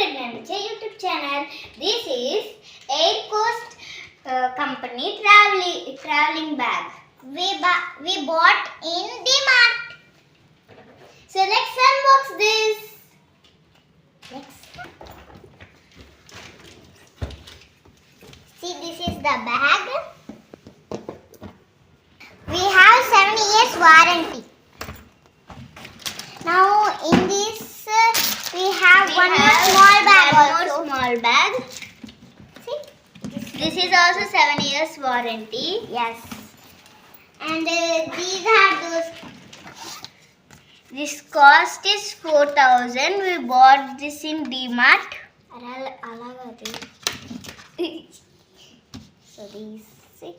Pregnancy YouTube channel. This is Air Coast Company traveling bag. We bought in DMart. So let's unbox this. See, this is the bag. We have 7 years warranty. Now in this we have one more small bag. See, this is also 7 years warranty. Yes. And these are those. This cost is 4,000. We bought this in DMart. So these, see.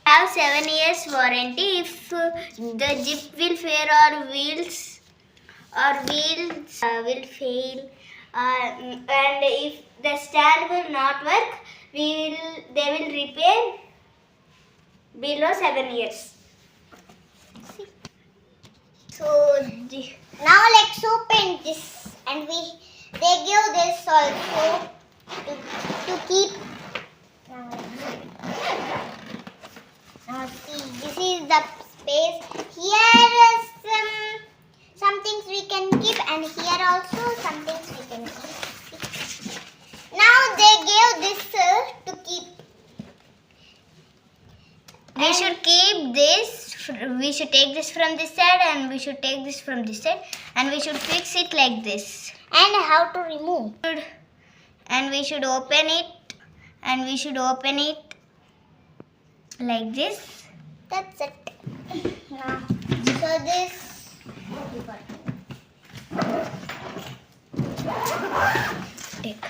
Have 7 years warranty. If the zip will fail or wheels will fail, and if the stand will not work, they will repair below 7 years. See? So now let's open this, and they give this also to keep. Now see, this is the space. Here is some things we can keep, and here also some things we can keep. Now they gave this to keep. We should keep this. We should take this from this side, and we should take this from this side, and we should fix it like this. And how to remove? And we should open it, and we should open it like this. That's it. Now, so this. Take.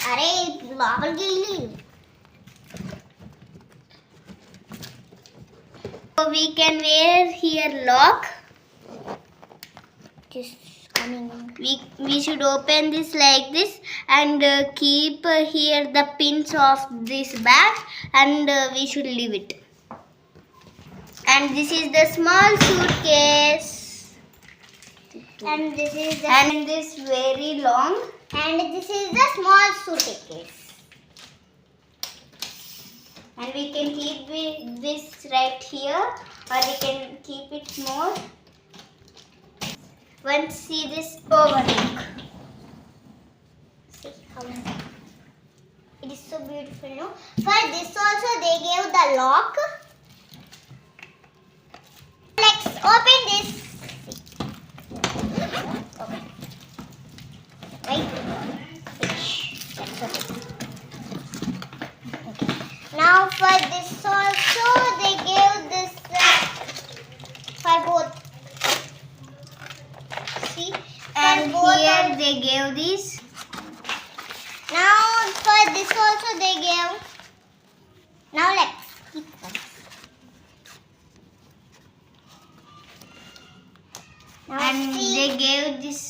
Arey, local gilli. So we can wear here lock. Just coming in. We should open this like this, and keep here the pins of this bag, and we should leave it. And this is the small suitcase. And this is this very long. And this is the small suitcase. And we can keep this right here, or we can keep it more. Once see this overlook. See how it is so beautiful, no? For this also they gave the lock. Let's open this. Okay. Right? Let's open. Okay. Now for this also they gave this for both. See? And here they gave this. Now for this also they gave. Now let's keep this. Now and see. They gave this.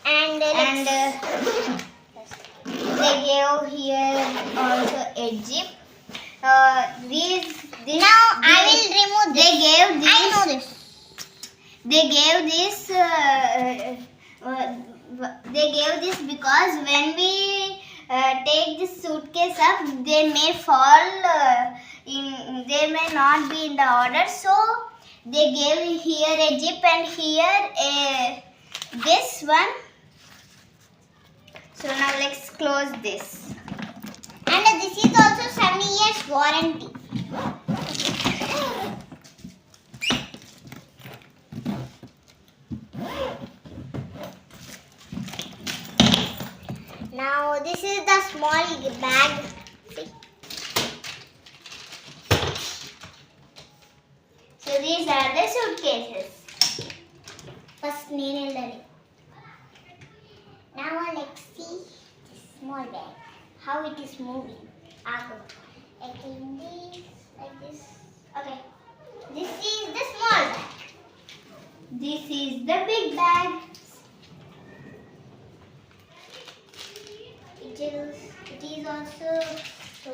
And they gave here also a zip. This. Now I will remove this. They gave this. I know this. They gave this. They gave this because when we take this suitcase up, they may fall. They may not be in the order. So they gave here a zip and here this one. So now let's close this. And this is also 7 years warranty. Now this is the small bag. See? So these are the suitcases. First now let's see this small bag. How it is moving. Like this, like this. Okay. This is the small bag. This is the big bag. It is also so